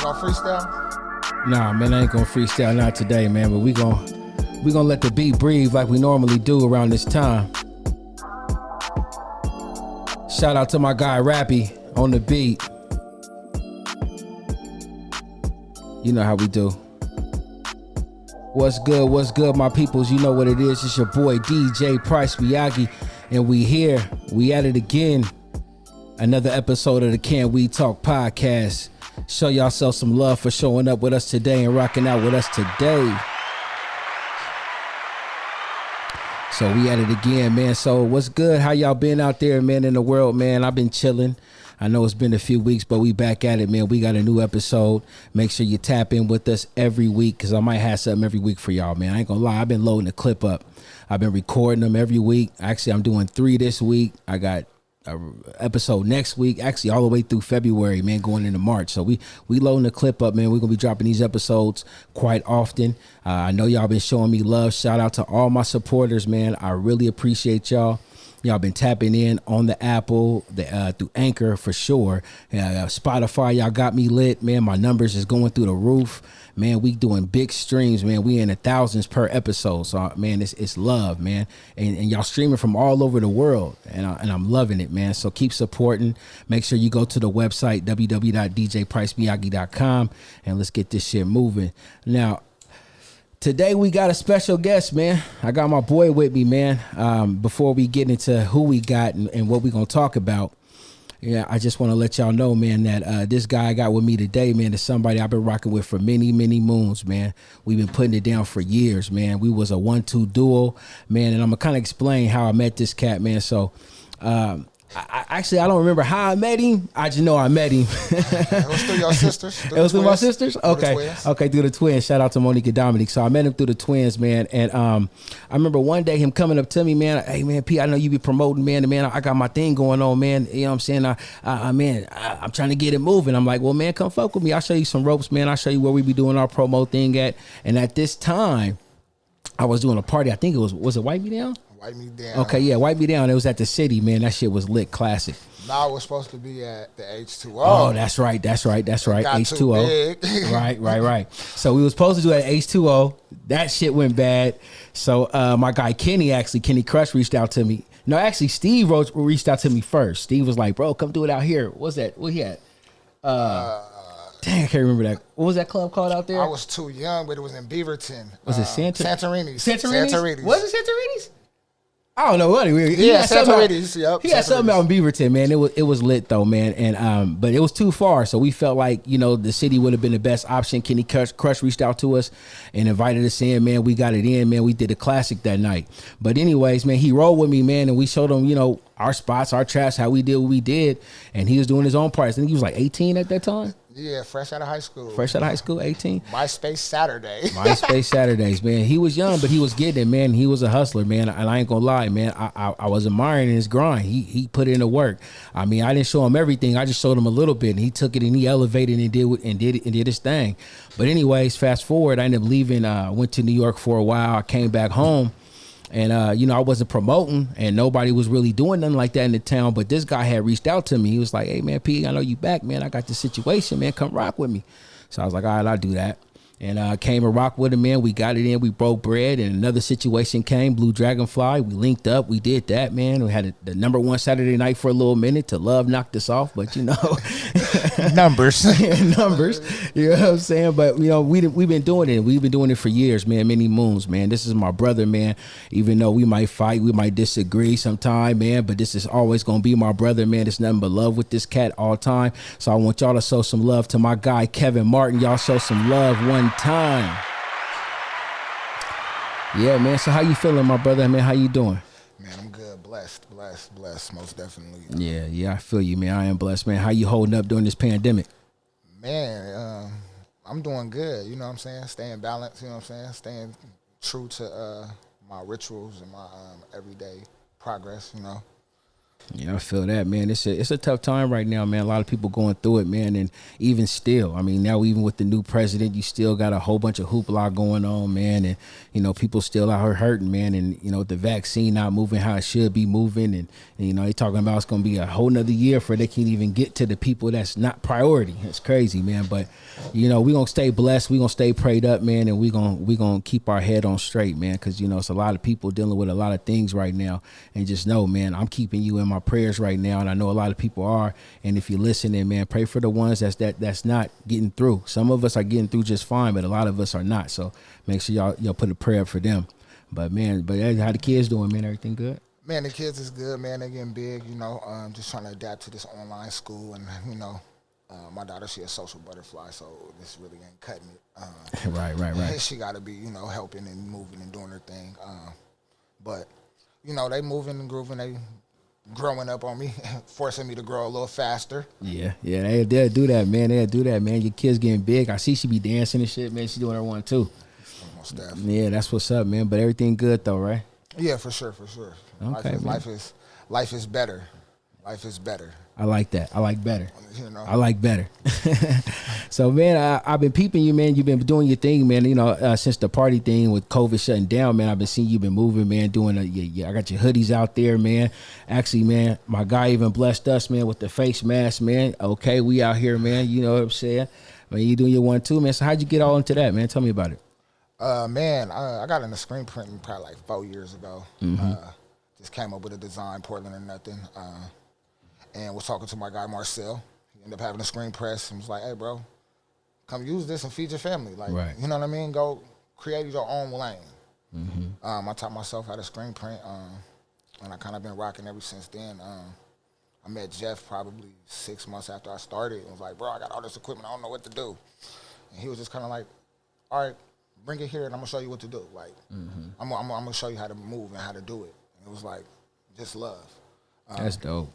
gonna freestyle? Nah, man, I ain't gonna freestyle not today, man. But we gonna let the beat breathe like we normally do around this time. Shout out to my guy Rappy on the beat. You know how we do. What's good, my peoples? You know what it is. It's your boy DJ Pryce Miyagi, and we here. We at it again. Another episode of the Can We Talk podcast. Show yourself some love for showing up with us today and rocking out with us today. So we at it again, man. So what's good? How y'all been out there, man, in the world, man? I've been chilling. I know it's been a few weeks, but we back at it, man. We got a new episode. Make sure you tap in with us every week, because I might have something every week for y'all, man. I ain't gonna lie. I've been loading the clip up. I've been recording them every week. Actually, I'm doing 3 this week. I got an episode next week, actually all the way through February, man, going into March. So we loading the clip up, man. We're gonna be dropping these episodes quite often. I know y'all been showing me love. Shout out to all my supporters, man. I really appreciate y'all. Y'all been tapping in on the Apple, through Anchor for sure. Spotify, y'all got me lit, man. My numbers is going through the roof. Man, we doing big streams, man. We in the thousands per episode. So, man, it's love, man. And y'all streaming from all over the world. And I'm loving it, man. So keep supporting. Make sure you go to the website, www.djpricemiyagi.com. And let's get this shit moving. Now, today we got a special guest, man. I got my boy with me, man. Before we get into who we got and what we gonna talk about, yeah, I just want to let y'all know, man, that this guy I got with me today, man, is somebody I've been rocking with for many, many moons, man. We've been putting it down for years, man. We was a 1-2 duo, man, and I'm gonna kind of explain how I met this cat, man. So, I don't remember how I met him. I just know I met him. It was through your sisters. It was through my sisters? Okay. Okay, through the twins. Shout out to Monique and Dominique. So I met him through the twins, man. And I remember one day him coming up to me, man. Hey, man, P, I know you be promoting, man. And, man, I got my thing going on, man. You know what I'm saying? I'm trying to get it moving. I'm like, well, man, come fuck with me. I'll show you some ropes, man. I'll show you where we be doing our promo thing at. And at this time, I was doing a party. I think it was it Wipe Me Down? Wipe Me Down. Okay, yeah, Wipe Me Down. It was at the city, man. That shit was lit, classic. No, it was supposed to be at the H2O. Oh, that's right. H2O. Right. So we was supposed to do it at H2O. That shit went bad. So my guy Kenny Crush reached out to me. No, actually, Steve reached out to me first. Steve was like, bro, come do it out here. What's that? What he had? Dang, I can't remember that. What was that club called out there? I was too young, but it was in Beaverton. Was it Santorini's? Santorini's? Was it Santorini's? I don't know what. Santorini's. Yep. He had something out in Beaverton, man. It was lit though, man. And but it was too far, so we felt like, you know, the city would have been the best option. Kenny Crush reached out to us and invited us in, man. We got it in, man. We did a classic that night. But anyways, man, he rolled with me, man, and we showed him, you know, our spots, our traps, how we did what we did, and he was doing his own parts. I think he was like 18 at that time. Yeah, fresh out of high school. 18. MySpace Saturdays, man. He was young, but he was getting it, man. He was a hustler, man. And I ain't gonna lie, man. I was admiring his grind. He put in the work. I mean, I didn't show him everything. I just showed him a little bit, and he took it and he elevated and did his thing. But anyways, fast forward, I ended up leaving. Went to New York for a while. I came back home. And, you know, I wasn't promoting and nobody was really doing nothing like that in the town. But this guy had reached out to me. He was like, hey, man, P, I know you back, man. I got this situation, man. Come rock with me. So I was like, all right, I'll do that. And came and rocked with him, man. We got it in. We broke bread. And another situation came, Blue Dragonfly. We linked up. We did that, man. We had the number one Saturday night for a little minute till Love knocked us off. But, you know. Numbers. Numbers. You know what I'm saying? But, you know, we've been doing it. We've been doing it for years, man. Many moons, man. This is my brother, man. Even though we might fight, we might disagree sometime, man. But this is always going to be my brother, man. There's nothing but love with this cat all time. So I want y'all to show some love to my guy, Kevin Martin. Y'all show some love one time. Yeah, man. So how you feeling, my brother? Man, how you doing? Man, I'm good. Blessed, most definitely. Yeah, I feel you, man. I am blessed, man. How you holding up during this pandemic? Man, I'm doing good. You know what I'm saying? Staying balanced, you know what I'm saying? Staying true to my rituals and my everyday progress, you know? Yeah, I feel that, man. It's a tough time right now, man. A lot of people going through it, man. And even still, I mean, now even with the new president, you still got a whole bunch of hoopla going on, man. And, people still out here hurting, man. And, the vaccine not moving how it should be moving. And they talking about it's going to be a whole nother year for they can't even get to the people that's not priority. It's crazy, man. But, we going to stay blessed. We going to stay prayed up, man. And we going to keep our head on straight, man. Because, it's a lot of people dealing with a lot of things right now. And just know, man, I'm keeping you in my prayers right now, and I know a lot of people are. And if you're listening, man, pray for the ones that's not getting through. Some of us are getting through just fine, but a lot of us are not. So make sure y'all put a prayer up for them. But man, how the kids doing, man? Everything good? Man, the kids is good, man. They're getting big, just trying to adapt to this online school. And, my daughter, she a social butterfly, so this really ain't cutting it. Right. She got to be, helping and moving and doing her thing. But, they moving and grooving. They growing up on me, forcing me to grow a little faster. Yeah, they'll do that, man. Your kid's getting big. I see she be dancing and shit, man. She doing her one too. Yeah, that's what's up, man. But everything good though, right? Yeah, for sure. Okay, life is better. Life is better. I like that. I like better. I like better. So, man, I've been peeping you, man. You've been doing your thing, man. Since the party thing with COVID shutting down, man, I've been seeing you been moving, man, doing I got your hoodies out there, man. Actually, man, my guy even blessed us, man, with the face mask, man. Okay, we out here, man. You know what I'm saying? Man, you doing your one too, man. So how'd you get all into that, man? Tell me about it. Man, I got into screen printing probably like 4 years ago. Mm-hmm. Just came up with a design, Portland or nothing. And was talking to my guy Marcel. He ended up having a screen press and was like, "Hey, bro, come use this and feed your family. Like, right. You know what I mean? Go create your own lane." Mm-hmm. I taught myself how to screen print, and I kind of been rocking ever since then. I met Jeff probably 6 months after I started and was like, "Bro, I got all this equipment. I don't know what to do." And he was just kind of like, "All right, bring it here and I'm going to show you what to do. Like, I'm going to show you how to move and how to do it." And it was like, just love. That's dope.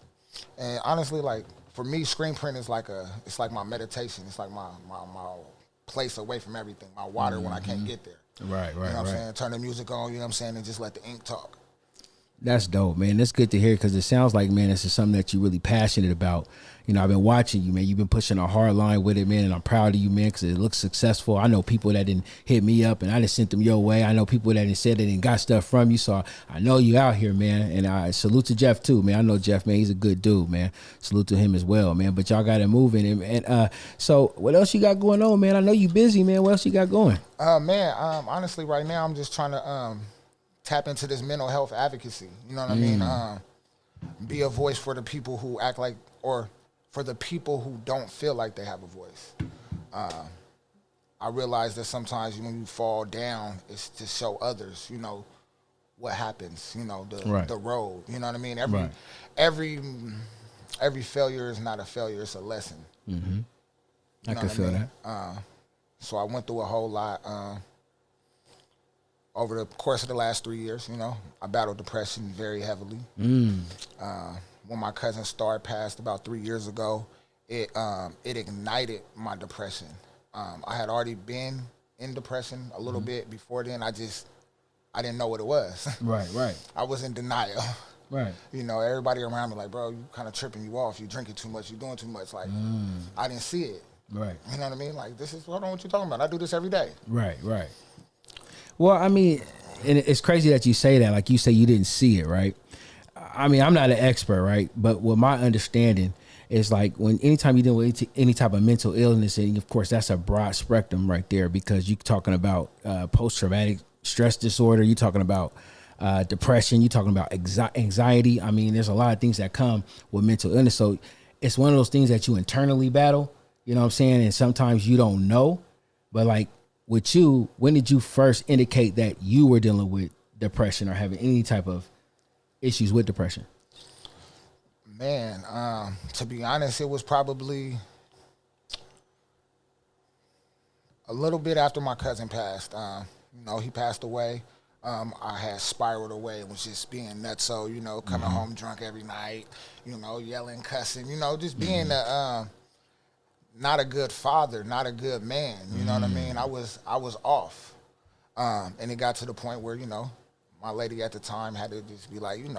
And honestly, like, for me, screen print is like it's like my meditation. It's like my place away from everything, my water when I can't get there. Right. You know what I'm saying? Turn the music on, you know what I'm saying, and just let the ink talk. That's dope, man. That's good to hear because it sounds like, man, this is something that you're really passionate about. I've been watching you, man. You've been pushing a hard line with it, man, and I'm proud of you, man, because it looks successful. I know people that didn't hit me up, and I just sent them your way. I know people that didn't said they didn't got stuff from you, so I know you out here, man. And I salute to Jeff, too, man. I know Jeff, man. He's a good dude, man. Salute to him as well, man. But y'all got it moving. And so what else you got going on, man? I know you busy, man. What else you got going? Man, honestly, right now I'm just trying to tap into this mental health advocacy. You know what I mean? Be a voice for the people who act like, or for the people who don't feel like they have a voice. I realize that sometimes when you fall down, it's to show others, what happens, the road. You know what I mean? Every failure is not a failure, it's a lesson. Mm-hmm. I can feel that. So I went through a whole lot over the course of the last 3 years. I battled depression very heavily. When my cousin Star passed about 3 years ago, it ignited my depression. I had already been in depression a little bit before then. I didn't know what it was. Right. I was in denial. Right. Everybody around me like, "Bro, you kind of tripping you off. You drinking too much. You doing too much." Like, I didn't see it. Right. You know what I mean? Like, this is what you're talking about. I do this every day. Right. Well, I mean, and it's crazy that you say that. Like you say, you didn't see it, right? I mean, I'm not an expert, right? But what my understanding is, like, anytime you deal with any type of mental illness, and of course that's a broad spectrum right there, because you're talking about post-traumatic stress disorder, you're talking about depression, you're talking about anxiety. I mean, there's a lot of things that come with mental illness. So it's one of those things that you internally battle, you know what I'm saying? And sometimes you don't know, but like with you, when did you first indicate that you were dealing with depression or having any type of issues with depression? Man, to be honest, it was probably a little bit after my cousin passed. He passed away. I had spiraled away and was just being nuts. So, coming home drunk every night, yelling, cussing, just being not a good father, not a good man. You know what I mean? I was off. And it got to the point where, my lady at the time had to just be like, you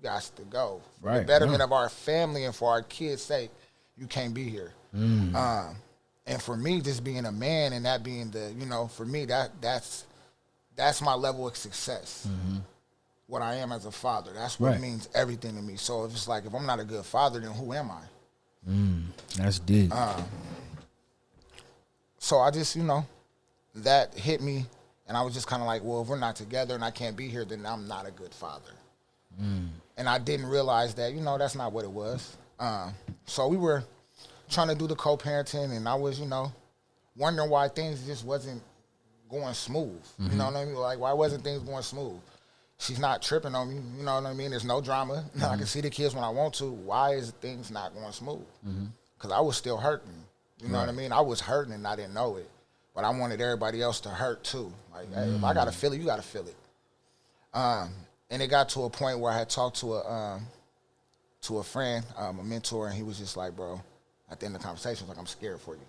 got to go. For the Right, betterment yeah. of our family and for our kids' sake, you can't be here. And for me, just being a man and that being for me, that's my level of success. What I am as a father. That's what Right. means everything to me. So if it's like, if I'm not a good father, then who am I? That's deep. So I just, that hit me. And I was just kind of like, well, if we're not together and I can't be here, then I'm not a good father. And I didn't realize that, that's not what it was. So we were trying to do the co-parenting, and I was, wondering why things just wasn't going smooth. You know what I mean? Like, why wasn't things going smooth? She's not tripping on me. You know what I mean? There's no drama. I can see the kids when I want to. Why is things not going smooth? Because I was still hurting. You know what I mean? I was hurting and I didn't know it. But I wanted everybody else to hurt too. Like, hey, if I gotta feel it, you gotta feel it. And it got to a point where I had talked to a friend, a mentor, and he was just like, bro, at the end of the conversation, like, I'm scared for you.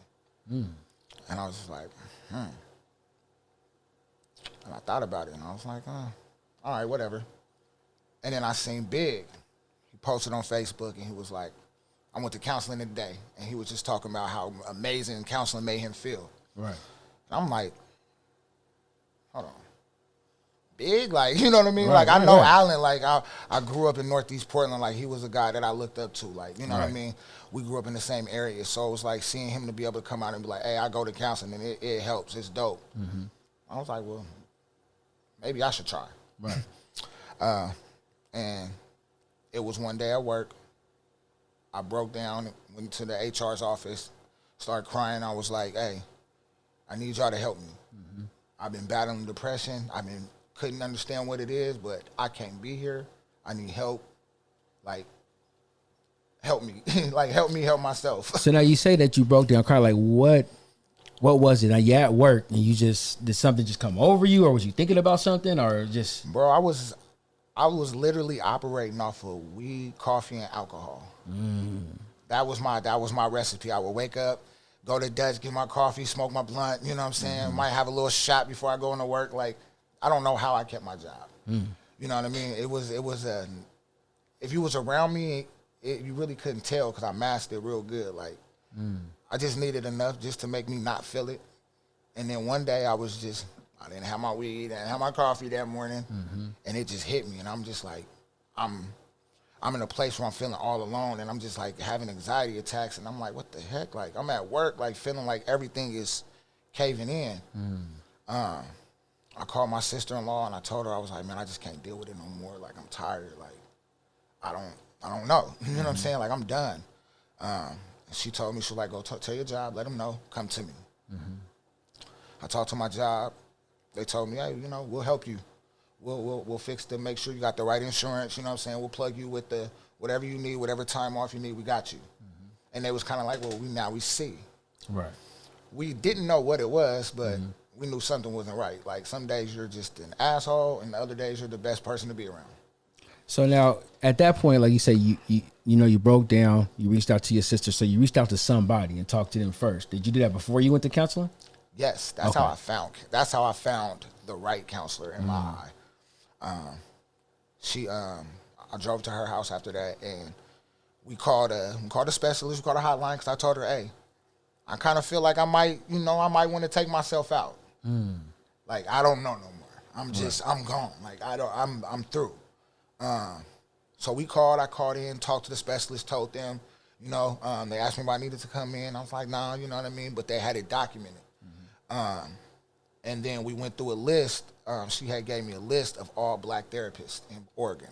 And I was just like, And I thought about it, and I was like, all right, whatever. And then I seen Big. He posted on Facebook, and he was like, I went to counseling today, and he was just talking about how amazing counseling made him feel. Right. I'm like, hold on. Big, like, you know what I mean? Right, like, I right, know right. Allen, like, I grew up in Northeast Portland, like, he was a guy that I looked up to, like, you know what I Right. mean? We grew up in the same area, so it was like seeing him to be able to come out and be like, hey, I go to counseling, and it helps, it's dope. I was like, well, maybe I should try. Right. And it was one day at work, I broke down, went to the HR's office, started crying, I was like, hey, I need y'all to help me. I've been battling depression. Couldn't understand what it is, but I can't be here. I need help. Like, help me. Like, help me help myself. So now you say that you broke down, cry. Like, what was it? Now you at work and you did something just come over you, or was you thinking about something, or just? Bro, I was literally operating off of weed, coffee, and alcohol. That was my recipe. I would wake up, go to Dutch, get my coffee, smoke my blunt, you know what I'm saying? Might have a little shot before I go into work. Like, I don't know how I kept my job. You know what I mean? It was if you was around me, you really couldn't tell because I masked it real good. Like, I just needed enough just to make me not feel it. And then one day I didn't have my weed, I didn't have my coffee that morning, and it just hit me. And I'm just like, I'm in a place where I'm feeling all alone, and I'm just like having anxiety attacks, and I'm like, what the heck? Like, I'm at work, like feeling like everything is caving in. I called my sister-in-law and I told her, I was like, man, I just can't deal with it no more. Like, I'm tired. Like, I don't know. You know what I'm saying? Like, I'm done. And she told me, she was like, go tell your job, let them know, come to me. I talked to my job. They told me, hey, we'll help you. We'll fix to make sure you got the right insurance. You know what I'm saying? We'll plug you with whatever you need, whatever time off you need, we got you. And they was kind of like, well, now we see. Right. We didn't know what it was, but we knew something wasn't right. Like, some days you're just an asshole, and the other days you're the best person to be around. So now, at that point, like you say, you broke down, you reached out to your sister, so you reached out to somebody and talked to them first. Did you do that before you went to counseling? Yes, that's how I found the right counselor in my eye. I drove to her house after that, and we called a specialist, we called a hotline, because I told her, hey, I kind of feel like I might want to take myself out. Like, I don't know no more. I'm gone. Like, I'm through. So I called in, talked to the specialist, told them, they asked me if I needed to come in. I was like, nah, you know what I mean? But they had it documented. And then we went through a list. She had gave me a list of all black therapists in Oregon.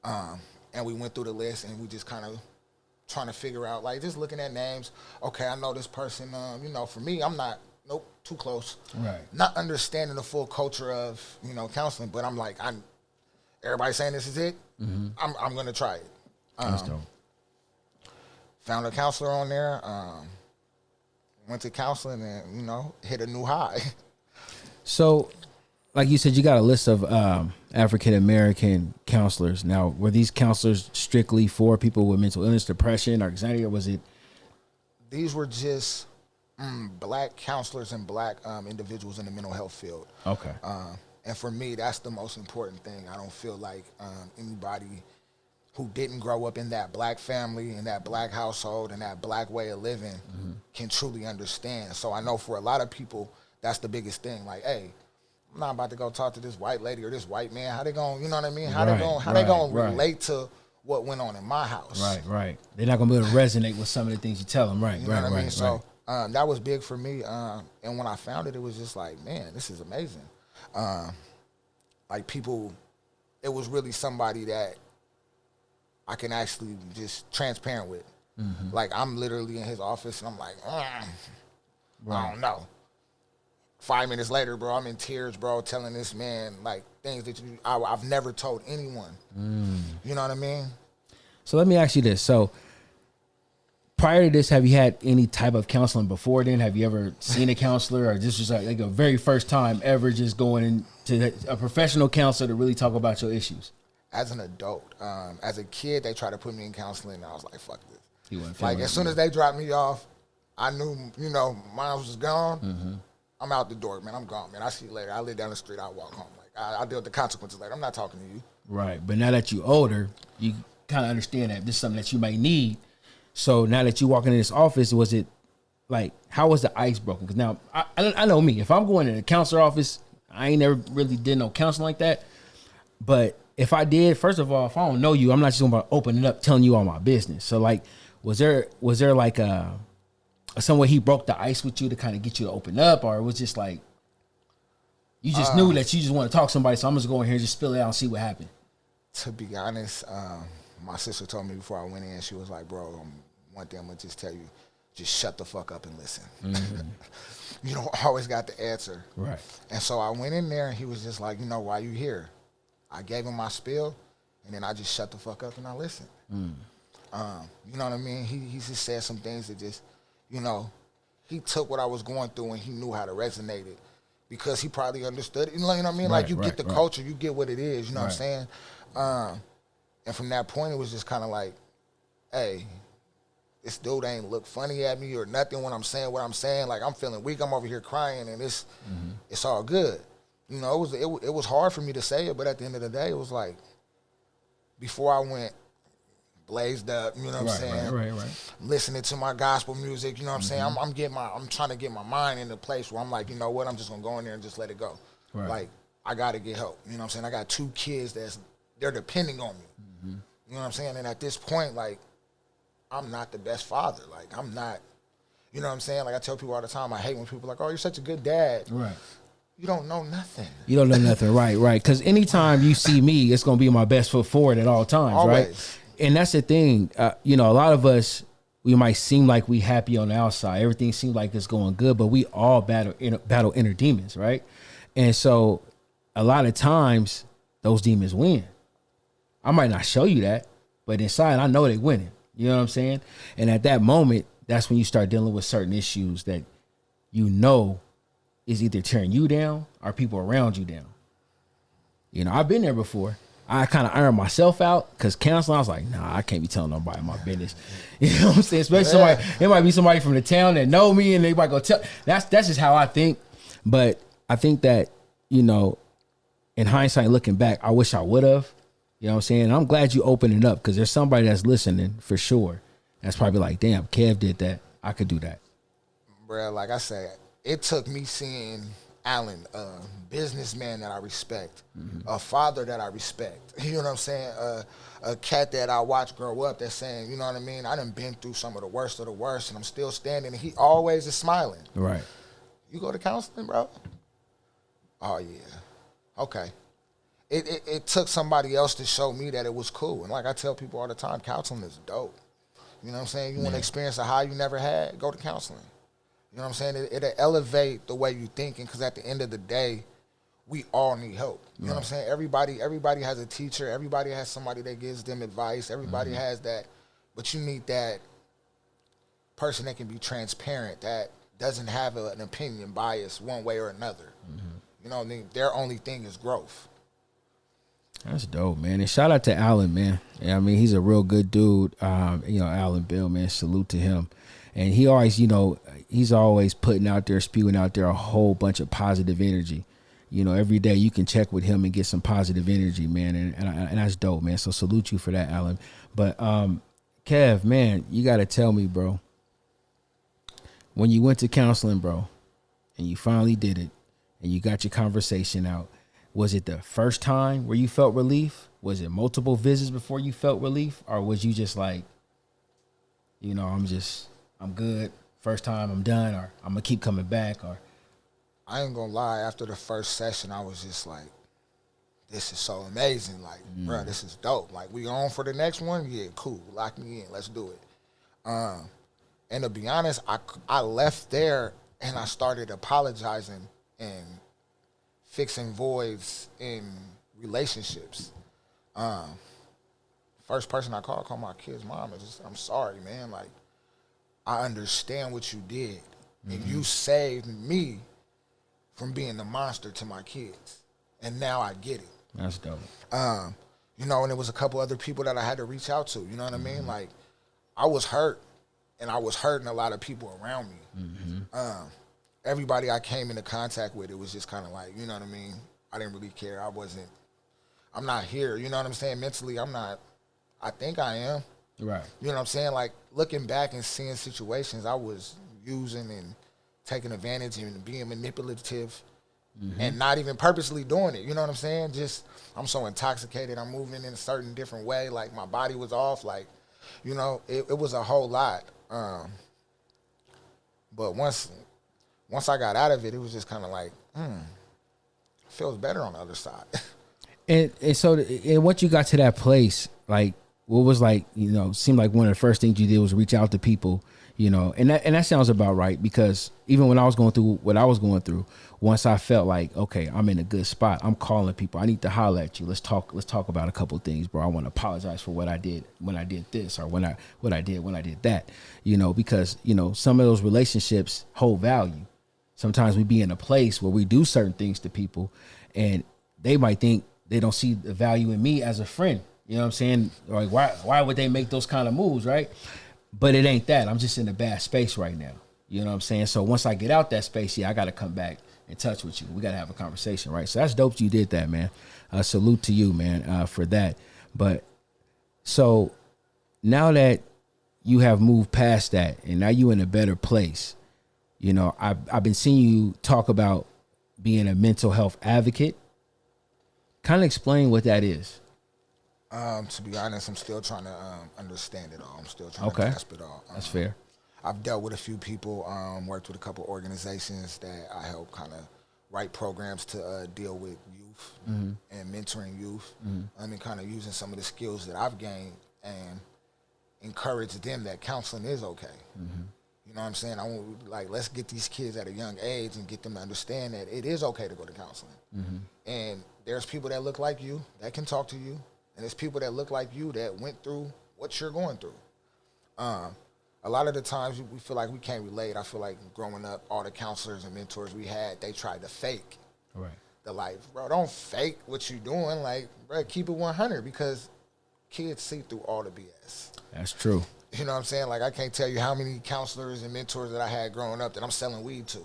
And we went through the list, and we just kind of trying to figure out, like, just looking at names. Okay, I know this person. For me, I'm not, too close. Right. Not understanding the full culture of, counseling, but I'm like, everybody saying this is it. I'm gonna try it. That's dope. Found a counselor on there. Went to counseling and hit a new high. So, like you said, you got a list of African American counselors. Now, were these counselors strictly for people with mental illness, depression, or anxiety, or was it? These were just black counselors and black individuals in the mental health field. Okay. And for me, that's the most important thing. I don't feel like anybody who didn't grow up in that black family, in that black household, in that black way of living can truly understand. So I know for a lot of people, that's the biggest thing. Like, hey, I'm not about to go talk to this white lady or this white man. How they going, you know what I mean? How they going to relate to what went on in my house? Right. They're not going to be able to resonate with some of the things you tell them. Right, you know what I mean? So that was big for me. And when I found it, it was just like, man, this is amazing. Like people, it was really somebody that I can actually just transparent with. Like I'm literally in his office and I'm like, I don't know. 5 minutes later, bro, I'm in tears, bro, telling this man like things that I've never told anyone. You know what I mean? So let me ask you this. So prior to this, have you had any type of counseling before then? Have you ever seen a counselor, or this was like a very first time ever just going into a professional counselor to really talk about your issues? As an adult, as a kid, they tried to put me in counseling, and I was like, fuck this. You wasn't Like, feeling as it, soon man. as they dropped me off, I knew, you know, mine was gone. I'm out the door, man. I'm gone, man. I see you later. I live down the street. I'll walk home. Like, I'll deal with the consequences later. I'm not talking to you. Right. But now that you're older, you kind of understand that this is something that you might need. So now that you walk into this office, was it like, how was the ice broken? Because now I know me. If I'm going to the counselor office, I ain't never really did no counseling like that. But if I did, first of all, if I don't know you, I'm not just going to open it up telling you all my business. So like, was there like some way he broke the ice with you to kind of get you to open up, or it was just like you just knew that you just want to talk to somebody, so I'm just going here and just spill it out and see what happened? To be honest, my sister told me before I went in, she was like, bro, one thing I'm going to just tell you, just shut the fuck up and listen. You don't always got the answer. Right. And so I went in there and he was just like, you know, why you here? I gave him my spiel and then I just shut the fuck up and I listened. You know what I mean? He just said some things that just, you know, he took what I was going through and he knew how to resonate it because he probably understood it. You know what I mean? Like, you get the culture, you get what it is, you know what I'm saying? And from that point, it was just kind of like, hey, this dude ain't look funny at me or nothing when I'm saying what I'm saying. Like, I'm feeling weak. I'm over here crying, and it's all good. You know, it was hard for me to say it, but at the end of the day, it was like, before I went blazed up, you know what I'm saying? Right. Listening to my gospel music, you know what I'm saying? I'm trying to get my mind in a place where I'm like, you know what? I'm just gonna go in there and just let it go. Right. Like, I gotta get help. You know what I'm saying? I got 2 kids they're depending on me. You know what I'm saying? And at this point, like, I'm not the best father. Like, I'm not, you know what I'm saying? Like, I tell people all the time, I hate when people are like, oh, you're such a good dad. Right. You don't know nothing. You don't know nothing. Right. Because anytime you see me, it's going to be my best foot forward at all times. Always. Right. And that's the thing. You know, a lot of us, we might seem like we happy on the outside. Everything seems like it's going good, but we all battle inner demons, right? And so a lot of times those demons win. I might not show you that, but inside I know they winning. You know what I'm saying? And at that moment, that's when you start dealing with certain issues that you know is either tearing you down or people around you down. You know, I've been there before. I kind of ironed myself out because counseling, I was like, nah, I can't be telling nobody my business. You know what I'm saying? Especially somebody, it might be somebody from the town that know me and they might go tell. That's just how I think. But I think that, you know, in hindsight, looking back, I wish I would have. You know what I'm saying? I'm glad you opened it up because there's somebody that's listening for sure. That's probably like, damn, Kev did that. I could do that. Bruh, like I said, it took me seeing Alan, a businessman that I respect, a father that I respect. You know what I'm saying? A cat that I watch grow up that's saying, you know what I mean? I done been through some of the worst, and I'm still standing, and he always is smiling. Right. You go to counseling, bro? Oh, yeah. Okay. It took somebody else to show me that it was cool. And like I tell people all the time, counseling is dope. You know what I'm saying? You want to experience a high you never had, go to counseling. You know what I'm saying? It'll elevate the way you're thinking because at the end of the day, we all need help. You know what I'm saying? Everybody has a teacher. Everybody has somebody that gives them advice. Everybody has that. But you need that person that can be transparent, that doesn't have an opinion bias one way or another. You know, their only thing is growth. That's dope, man. And shout out to Alan, man. Yeah, I mean, he's a real good dude. You know, Alan Bill, man, salute to him. And he always, you know, he's always putting out there, spewing out there a whole bunch of positive energy. you know, every day you can check with him and get some positive energy, man. And that's dope, man. So salute you for that, Alan. But Kev, man, you got to tell me, bro, when you went to counseling, bro, and you finally did it and you got your conversation out, was it the first time where you felt relief? Was it multiple visits before you felt relief? Or was you just like, you know, I'm good. First time, I'm done, or I'm going to keep coming back? Or I ain't gonna lie, after the first session, I was just like, this is so amazing. Like, bro, this is dope. Like, we on for the next one? Yeah, cool. Lock me in. Let's do it. And to be honest, I left there and I started apologizing and fixing voids in relationships. First person I called my kid's mom. And just, I'm sorry, man. Like, I understand what you did. And you saved me from being the monster to my kids. And now I get it. That's dope. You know, and there was a couple other people that I had to reach out to. You know what I mean? Like, I was hurt, and I was hurting a lot of people around me. Everybody I came into contact with, it was just kind of like, you know what I mean? I didn't really care. I'm not here. You know what I'm saying? Mentally, I'm not. I think I am. Right. You know what I'm saying? Like, looking back and seeing situations I was using and taking advantage and being manipulative and not even purposely doing it. You know what I'm saying? Just, I'm so intoxicated. I'm moving in a certain different way. Like, my body was off. Like, you know, it was a whole lot. But once I got out of it, it was just kind of like, feels better on the other side. And so once you got to that place, like, what was like, you know, seemed like one of the first things you did was reach out to people, you know, and that sounds about right, because even when I was going through what I was going through, once I felt like, okay, I'm in a good spot, I'm calling people. I need to holler at you. Let's talk about a couple of things, bro. I want to apologize for what I did when I did this, or what I did that, you know, because, you know, some of those relationships hold value. Sometimes we be in a place where we do certain things to people and they might think they don't see the value in me as a friend. You know what I'm saying? Like, why would they make those kind of moves, right? But it ain't that. I'm just in a bad space right now. You know what I'm saying? So once I get out that space, yeah, I got to come back in touch with you. We got to have a conversation, right? So that's dope you did that, man. Salute to you, man, for that. But so now that you have moved past that and now you in a better place, you know, I've been seeing you talk about being a mental health advocate. Kind of explain what that is. To be honest, I'm still trying to understand it all. I'm still trying to grasp it all. That's fair. I've dealt with a few people, worked with a couple organizations that I help kind of write programs to deal with youth and mentoring youth. I mean, kind of using some of the skills that I've gained and encourage them that counseling is okay. You know what I'm saying? I want, like, let's get these kids at a young age and get them to understand that it is okay to go to counseling. And there's people that look like you that can talk to you, and there's people that look like you that went through what you're going through. A lot of the times we feel like we can't relate. I feel like growing up, all the counselors and mentors we had, they tried to fake the life. Bro, don't fake what you're doing. Like, bro, keep it 100, because kids see through all the BS. That's true. You know what I'm saying? Like, I can't tell you how many counselors and mentors that I had growing up that I'm selling weed to.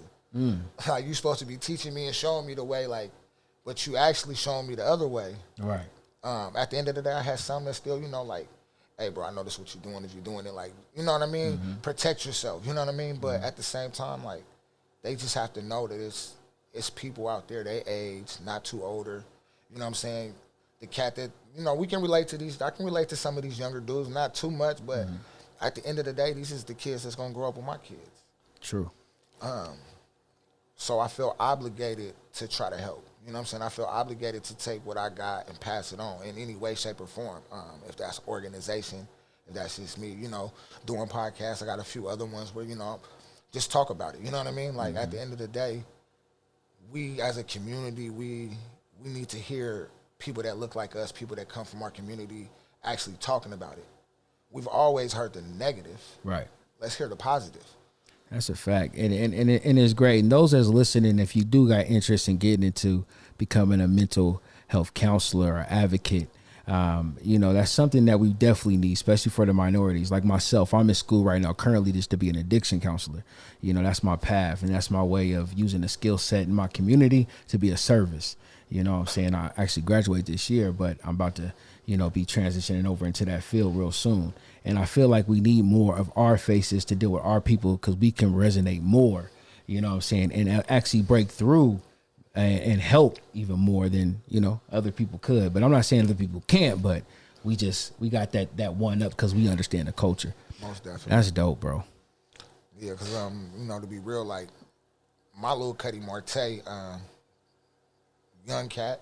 Like, you're supposed to be teaching me and showing me the way, like, but you actually showing me the other way. Right. At the end of the day, I had some that still, you know, like, hey, bro, I know this is what you're doing. If you're doing it, like, you know what I mean? Protect yourself. You know what I mean? But at the same time, like, they just have to know that it's people out there, they age, not too older. You know what I'm saying? The cat that, you know, we can relate to these. I can relate to some of these younger dudes, not too much, but at the end of the day, these is the kids that's going to grow up with my kids. True. So I feel obligated to try to help. You know what I'm saying? I feel obligated to take what I got and pass it on in any way, shape, or form. If that's organization, if that's just me, you know, doing podcasts. I got a few other ones where, you know, just talk about it. You know what I mean? Like, at the end of the day, we as a community, we need to hear people that look like us, people that come from our community actually talking about it. We've always heard the negative. Right. Let's hear the positive. That's a fact. And it's great. And those that's listening, if you do got interest in getting into becoming a mental health counselor or advocate, You know, that's something that we definitely need, especially for the minorities. Like myself, I'm in school right now currently just to be an addiction counselor. You know, that's my path, and that's my way of using the skill set in my community to be a service. You know what I'm saying? I actually graduate this year, but I'm about to, you know, be transitioning over into that field real soon. And I feel like we need more of our faces to deal with our people because we can resonate more, you know what I'm saying, and actually break through and help even more than, you know, other people could. But I'm not saying other people can't, but we got that one up because we understand the culture. Most definitely. That's dope, bro. Yeah, because, you know, to be real, like, my little Cuddy Marte, young cat,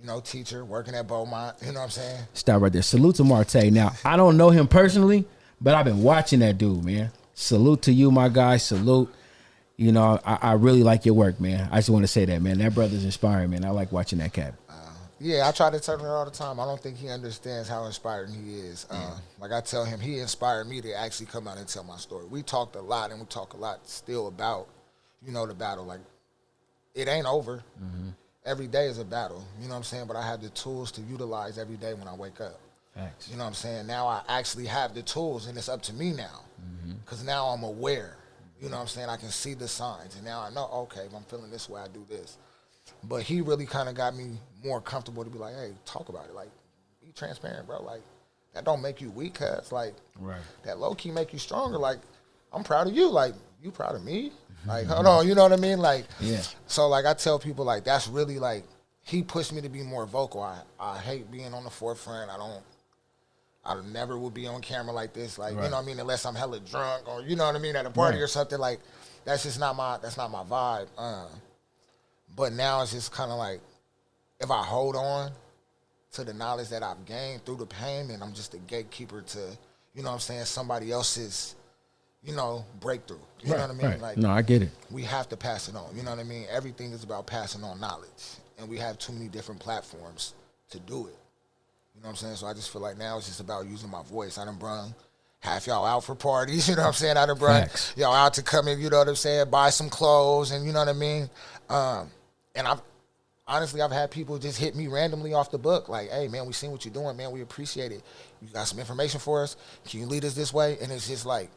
you know, teacher, working at Beaumont, you know what I'm saying? Stop right there. Salute to Marte. Now, I don't know him personally, but I've been watching that dude, man. Salute to you, my guy. Salute. You know, I really like your work, man. I just want to say that, man. That brother's inspiring, man. I like watching that cat. Yeah, I try to tell him all the time. I don't think he understands how inspiring he is. Like I tell him, he inspired me to actually come out and tell my story. We talked a lot, and we talk a lot still about, you know, the battle. Like, it ain't over. Mm-hmm. Every day is a battle, you know what I'm saying? But I have the tools to utilize every day when I wake up. Thanks. You know what I'm saying? Now I actually have the tools, and it's up to me now. Because now I'm aware. You know what I'm saying? I can see the signs, and now I know, okay, if I'm feeling this way, I do this. But he really kind of got me more comfortable to be like, hey, talk about it. Like, be transparent, bro. Like, that don't make you weak, cuz. Like, right. That low-key make you stronger. Like, I'm proud of you. Like, you proud of me? Like, hold on, you know what I mean? Like, yeah. So, like, I tell people, like, that's really, like, he pushed me to be more vocal. I hate being on the forefront. I never would be on camera like this. Like, right. You know what I mean? Unless I'm hella drunk or, you know what I mean, at a party right. or something. Like, that's just not my vibe. But now it's just kind of like, if I hold on to the knowledge that I've gained through the pain, then I'm just a gatekeeper to, you know what I'm saying, somebody else's, you know, breakthrough. You know what I mean? Right. Like, no, I get it. We have to pass it on. You know what I mean? Everything is about passing on knowledge. And we have too many different platforms to do it. You know what I'm saying? So I just feel like now it's just about using my voice. I done brung half y'all out for parties, you know what I'm saying? I done brung y'all out to come in, you know what I'm saying, buy some clothes and you know what I mean? And I've had people just hit me randomly off the book, like, hey, man, we seen what you're doing, man. We appreciate it. You got some information for us? Can you lead us this way? And it's just like,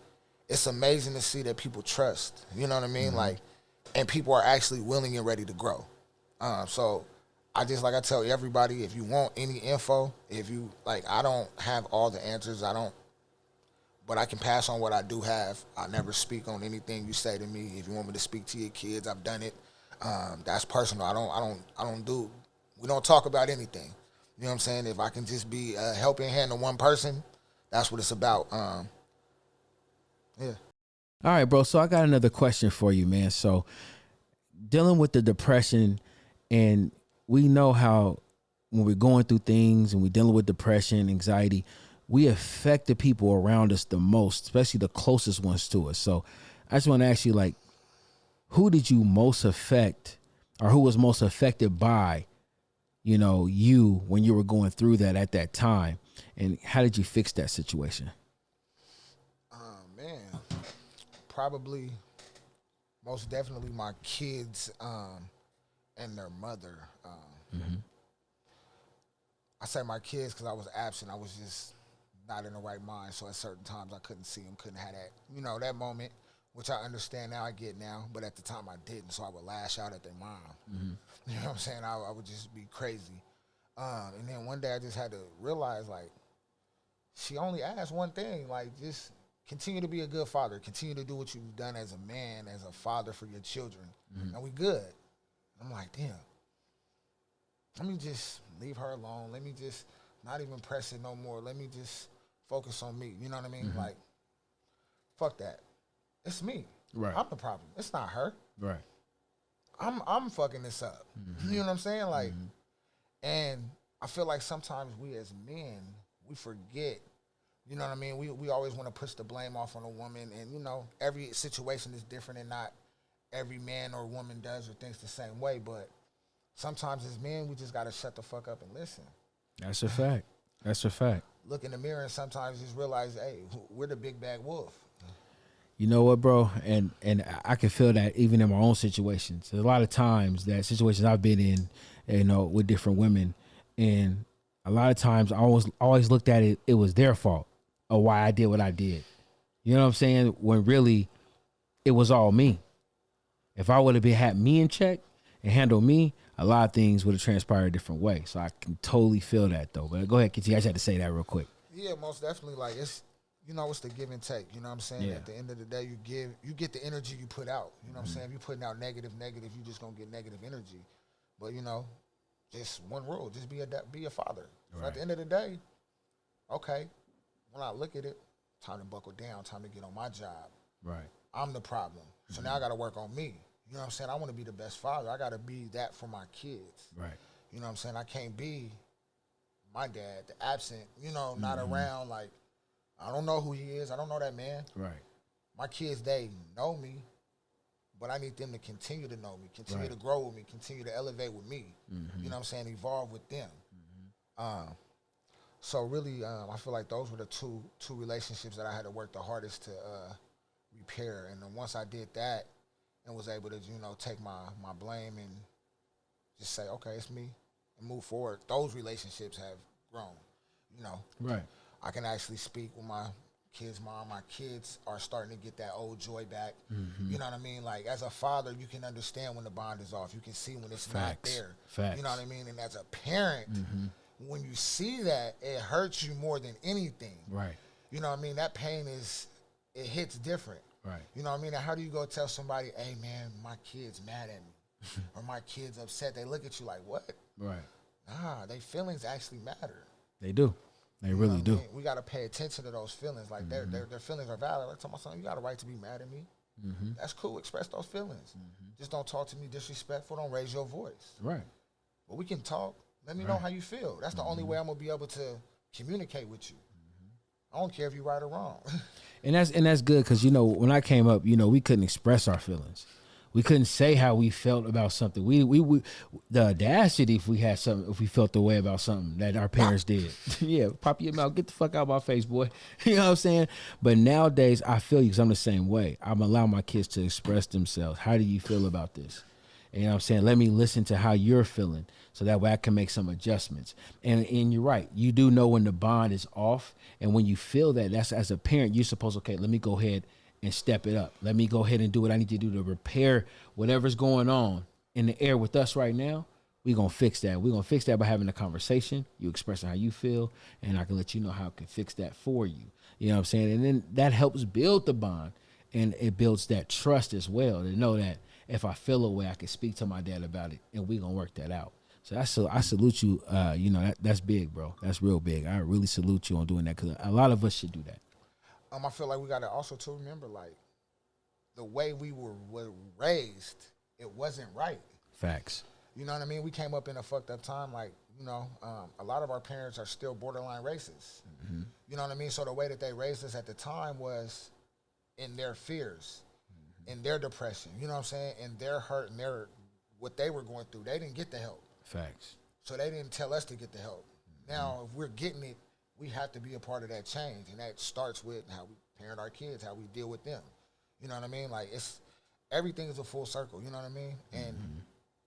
it's amazing to see that people trust, you know what I mean? Mm-hmm. Like, and people are actually willing and ready to grow. So I just, like I tell everybody, if you want any info, if you, like, I don't have all the answers. But I can pass on what I do have. I never speak on anything you say to me. If you want me to speak to your kids, I've done it. That's personal. We don't talk about anything. You know what I'm saying? If I can just be a helping hand to one person, that's what it's about. Yeah. All right, bro. So I got another question for you, man. So dealing with the depression, and we know how when we're going through things and we're dealing with depression, anxiety, we affect the people around us the most, especially the closest ones to us. So I just want to ask you, like, who did you most affect, or who was most affected by, you know, you when you were going through that at that time? And how did you fix that situation? Man, probably, most definitely my kids and their mother. I say my kids because I was absent. I was just not in the right mind. So at certain times I couldn't see them, couldn't have that, you know, that moment, which I understand now, I get now. But at the time I didn't. So I would lash out at their mom. Mm-hmm. You know what I'm saying? I would just be crazy. And then one day I just had to realize, like, she only asked one thing, like, just continue to be a good father. Continue to do what you've done as a man, as a father for your children. Mm-hmm. And we good. I'm like, damn. Let me just leave her alone. Let me just not even press it no more. Let me just focus on me. You know what I mean? Mm-hmm. Like, fuck that. It's me. Right. I'm the problem. It's not her. Right. I'm fucking this up. Mm-hmm. You know what I'm saying? Like, and I feel like sometimes we as men, we forget. You know what I mean? We always want to push the blame off on a woman, and, you know, every situation is different, and not every man or woman does or thinks the same way, but sometimes as men, we just got to shut the fuck up and listen. That's a fact. That's a fact. Look in the mirror and sometimes just realize, hey, we're the big bad wolf. You know what, bro? And I can feel that even in my own situations. There's a lot of times that situations I've been in, you know, with different women, and a lot of times I always looked at it, it was their fault or why I did what I did. You know what I'm saying? When really it was all me. If I would have had me in check and handled me, a lot of things would have transpired a different way. So I can totally feel that though. But go ahead, Kitty. I just had to say that real quick. Yeah, most definitely. Like it's it's the give and take. You know what I'm saying? Yeah. At the end of the day, you get the energy you put out. You know what I'm saying? If you're putting out negative, you just gonna get negative energy. But just one rule: just be a father. So at the end of the day, okay, when I look at it, time to buckle down, time to get on my job. Right. I'm the problem. So now I got to work on me. You know what I'm saying? I want to be the best father. I got to be that for my kids. Right. You know what I'm saying? I can't be my dad, the absent, not around. Like, I don't know who he is. I don't know that man. Right. My kids, they know me, but I need them to continue to know me, continue to grow with me, continue to elevate with me. You know what I'm saying? Evolve with them. So really, I feel like those were the two relationships that I had to work the hardest to repair. And then once I did that and was able to, take my blame and just say, okay, it's me, and move forward, those relationships have grown, Right. I can actually speak with my kids' mom. My kids are starting to get that old joy back. You know what I mean? Like, as a father, you can understand when the bond is off. You can see when it's not there. Facts. You know what I mean? And as a parent, when you see that, it hurts you more than anything. Right. You know what I mean? That pain it hits different. Right. You know what I mean? And how do you go tell somebody, hey, man, my kid's mad at me or my kid's upset? They look at you like, what? Right. Nah, their feelings actually matter. They do. They really do. I mean? We got to pay attention to those feelings. Like, their feelings are valid. Like, tell my son, you got a right to be mad at me. That's cool. Express those feelings. Just don't talk to me disrespectful. Don't raise your voice. Right. But we can talk. Let me know how you feel. That's the only way I'm going to be able to communicate with you. I don't care if you're right or wrong. And that's good because, when I came up, we couldn't express our feelings. We couldn't say how we felt about something. We the audacity if we felt the way about something that our parents did. Yeah, pop your mouth, get the fuck out of my face, boy. You know what I'm saying? But nowadays, I feel you because I'm the same way. I'm allowing my kids to express themselves. How do you feel about this? You know what I'm saying? Let me listen to how you're feeling so that way I can make some adjustments. And you're right. You do know when the bond is off. And when you feel that, that's as a parent, you're supposed, okay, let me go ahead and step it up. Let me go ahead and do what I need to do to repair whatever's going on in the air with us right now. We're going to fix that. We're going to fix that by having a conversation, you expressing how you feel, and I can let you know how I can fix that for you. You know what I'm saying? And then that helps build the bond, and it builds that trust as well to know that if I feel a way, I can speak to my dad about it, and we're going to work that out. So I salute you. That's big, bro. That's real big. I really salute you on doing that because a lot of us should do that. I feel like we got to also to remember, like, the way we were raised, it wasn't right. Facts. You know what I mean? We came up in a fucked up time. Like, a lot of our parents are still borderline racist. You know what I mean? So the way that they raised us at the time was in their fears, in their depression. You know what I'm saying? In their hurt and what they were going through. They didn't get the help. Facts. So they didn't tell us to get the help. Now, if we're getting it, we have to be a part of that change. And that starts with how we parent our kids, how we deal with them. You know what I mean? Like, everything is a full circle. You know what I mean? And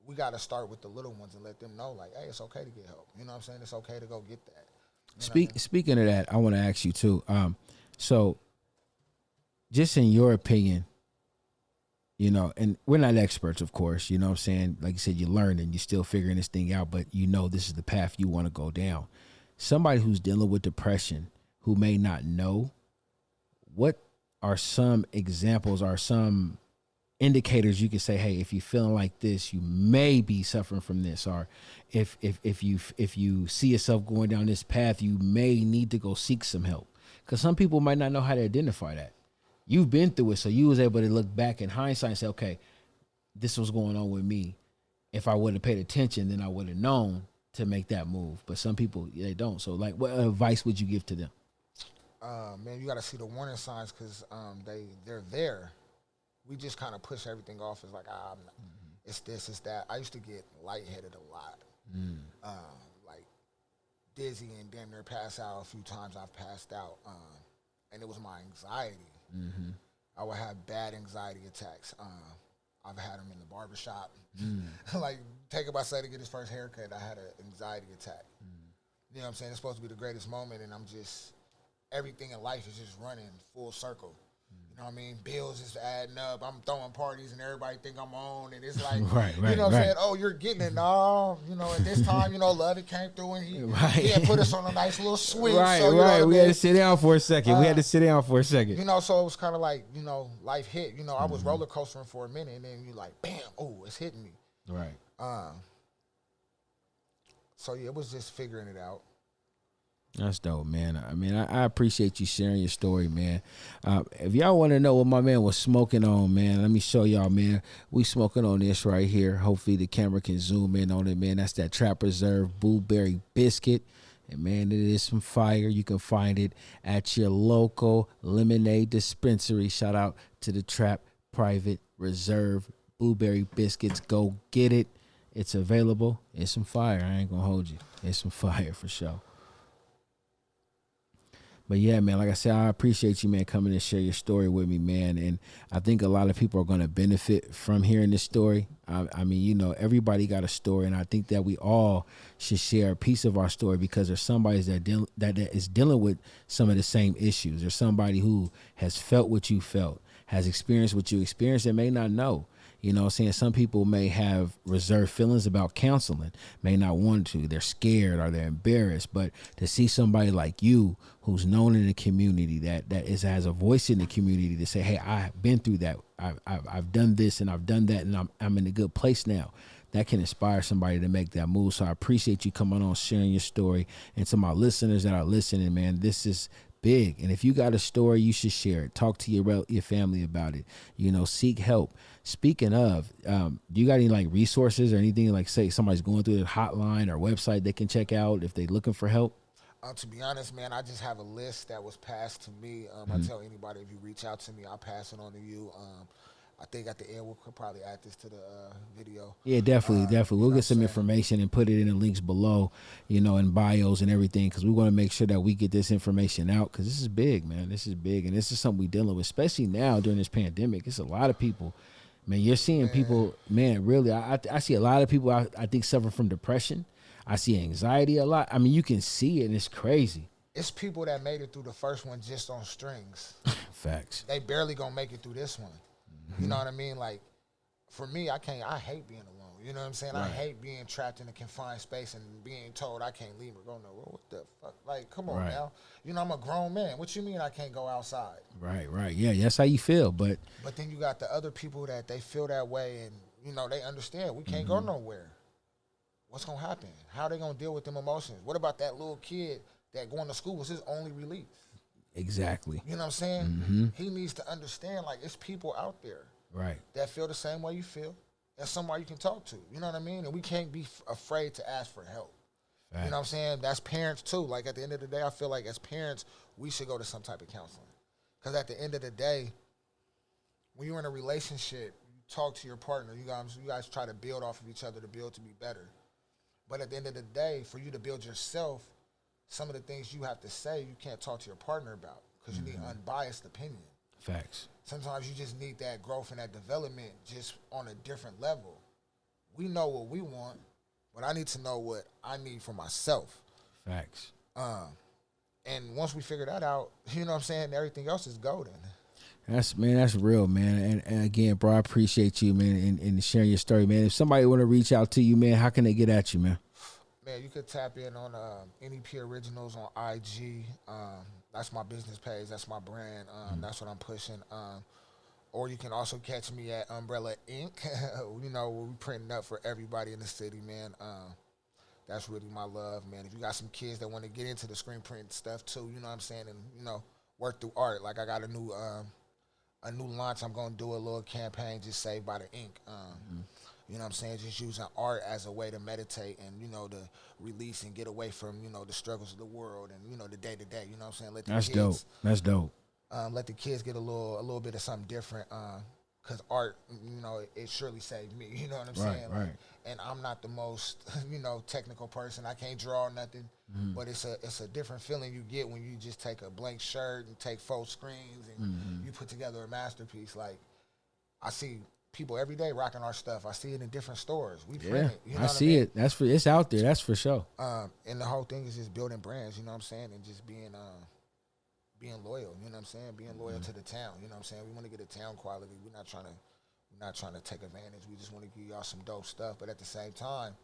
we got to start with the little ones and let them know, like, hey, it's okay to get help. You know what I'm saying? It's okay to go get that. Speaking of that, I want to ask you too. So just in your opinion, and we're not experts, of course, you know what I'm saying? Like you said, you learn and you're still figuring this thing out, but this is the path you want to go down. Somebody who's dealing with depression who may not know, what are some examples or some indicators you can say, hey, if you're feeling like this, you may be suffering from this, or if you see yourself going down this path, you may need to go seek some help. Because some people might not know how to identify that. You've been through it, so you was able to look back in hindsight and say, okay, this was going on with me. If I would have paid attention, then I would have known to make that move. But some people, they don't. So, like, what advice would you give to them? Man, you got to see the warning signs because they're there. We just kind of push everything off as like, it's this, it's that. I used to get lightheaded a lot, like dizzy and damn near pass out a few times. I've passed out, and it was my anxiety. I would have bad anxiety attacks. I've had them in the barbershop. Like, take my son to get his first haircut, I had an anxiety attack. You know what I'm saying? It's supposed to be the greatest moment, and everything in life is just running full circle. You know what I mean? Bills is adding up. I'm throwing parties, and everybody think I'm on, and it's like, right, you know what I'm right. saying? Oh, you're getting it. No, at this time, Love it came through, and he had put us on a nice little swing. Right, so, right. We had to sit down for a second. So it was kind of like, life hit. I was roller coastering for a minute, and then you like, bam, oh, it's hitting me. Right. So, yeah, it was just figuring it out. That's dope, man. I mean, I appreciate you sharing your story, man. If y'all want to know what my man was smoking on, man, let me show y'all, man. We smoking on this right here. Hopefully the camera can zoom in on it, man. That's that Trap Reserve Blueberry Biscuit. And, man, it is some fire. You can find it at your local lemonade dispensary. Shout out to the Trap Private Reserve Blueberry Biscuits. Go get it. It's available. It's some fire. I ain't going to hold you. It's some fire for sure. But yeah, man, like I said, I appreciate you, man, coming and share your story with me, man. And I think a lot of people are going to benefit from hearing this story. I mean, everybody got a story, and I think that we all should share a piece of our story because there's somebody that is dealing with some of the same issues. There's somebody who has felt what you felt, has experienced what you experienced, and may not know. You know what I'm saying? Some people may have reserved feelings about counseling, may not want to. They're scared or they're embarrassed. But to see somebody like you who's known in the community, that has a voice in the community to say, hey, I've been through that. I've done this and I've done that, and I'm in a good place now. That can inspire somebody to make that move. So I appreciate you coming on, sharing your story. And to my listeners that are listening, man, this is big. And if you got a story, you should share it. Talk to your family about it. Seek help. Speaking of, do you got any like resources or anything like, say somebody's going through a hotline or website they can check out if they're looking for help? To be honest, man, I just have a list that was passed to me. I tell anybody, if you reach out to me, I'll pass it on to you. I think at the end we could probably add this to the video. Yeah, definitely. We'll get some information and put it in the links below, in bios and everything, because we want to make sure that we get this information out, because this is big, man. This is big, and this is something we're dealing with, especially now during this pandemic. It's a lot of people. Man, you're seeing people, man, really, I see a lot of people, I think, suffer from depression. I see anxiety a lot. I mean, you can see it, and it's crazy. It's people that made it through the first one just on strings. Facts. They barely gonna make it through this one. You know what I mean? Like, for me, I hate being alone. You know what I'm saying? Right. I hate being trapped in a confined space and being told I can't leave or go nowhere. What the fuck? Like, come on now. I'm a grown man. What you mean I can't go outside? Right. Yeah, that's how you feel. But then you got the other people that they feel that way, and, they understand we can't go nowhere. What's going to happen? How they going to deal with them emotions? What about that little kid that going to school was his only relief? Exactly. You know what I'm saying? Mm-hmm. He needs to understand, like, it's people out there that feel the same way you feel, and somebody you can talk to. You know what I mean? And we can't be afraid to ask for help. Fact. You know what I'm saying? That's parents, too. Like, at the end of the day, I feel like as parents, we should go to some type of counseling. Because at the end of the day, when you're in a relationship, you talk to your partner. You guys try to build off of each other to build to be better. But at the end of the day, for you to build yourself, some of the things you have to say, you can't talk to your partner about because you need unbiased opinion. Facts. Sometimes you just need that growth and that development just on a different level. We know what we want, but I need to know what I need for myself. Facts. And once we figure that out, you know what I'm saying, everything else is golden. That's real, man. And again, bro, I appreciate you, man, and sharing your story, man. If somebody want to reach out to you, man, how can they get at you, man? Man, you could tap in on NEP Originals on IG. That's my business page. That's my brand. That's what I'm pushing. Or you can also catch me at Umbrella Inc. We're printing up for everybody in the city, man. That's really my love, man. If you got some kids that want to get into the screen print stuff too, you know what I'm saying, and work through art. Like I got a new launch. I'm gonna do a little campaign just saved by the ink. You know what I'm saying? Just using art as a way to meditate and, to release and get away from, the struggles of the world and, the day to day. You know what I'm saying? Let the That's kids, dope. That's dope. Let the kids get a little bit of something different. Because art, it surely saved me. You know what I'm saying? Right. And I'm not the most, technical person. I can't draw nothing. But it's a different feeling you get when you just take a blank shirt and take 4 screens and you put together a masterpiece. Like, I see people every day rocking our stuff. I see it in different stores. We print it. You know I see it. It's out there. That's for sure. And the whole thing is just building brands. You know what I'm saying? And just being loyal. You know what I'm saying? Being loyal to the town. You know what I'm saying? We want to get a town quality. We're not trying to take advantage. We just want to give y'all some dope stuff. But at the same time,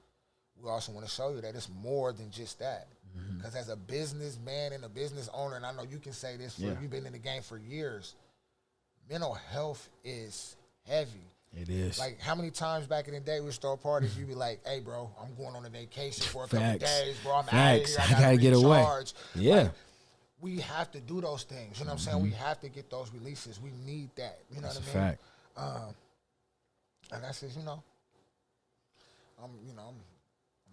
we also want to show you that it's more than just that. Because as a businessman and a business owner, and I know you can say this, you've been in the game for years, mental health is heavy. It is. Like, how many times back in the day we would throw parties, you'd be like, hey, bro, I'm going on a vacation for a couple days, bro. I'm out of here. I gotta get away. Yeah. Like, we have to do those things. You know what I'm saying? We have to get those releases. We need that. You know what I mean? Fact. And that's just, I'm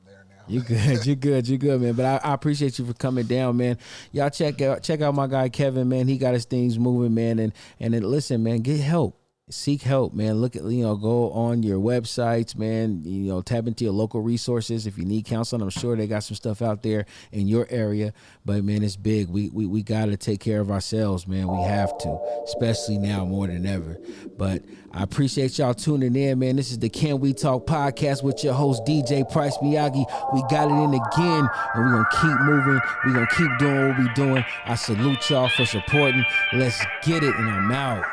there now. You good, man. But I appreciate you for coming down, man. Y'all check out my guy Kevin, man. He got his things moving, man. And then listen, man, get help. Seek help, man. Look at, go on your websites, man. Tap into your local resources. If you need counseling, I'm sure they got some stuff out there in your area. But man, it's big. We got to take care of ourselves, man. We have to, especially now more than ever. But I appreciate y'all tuning in, man. This is the Can We Talk podcast with your host, DJ Pryce Miyagi. We got it in again, and we're going to keep moving. We're going to keep doing what we're doing. I salute y'all for supporting. Let's get it, and I'm out.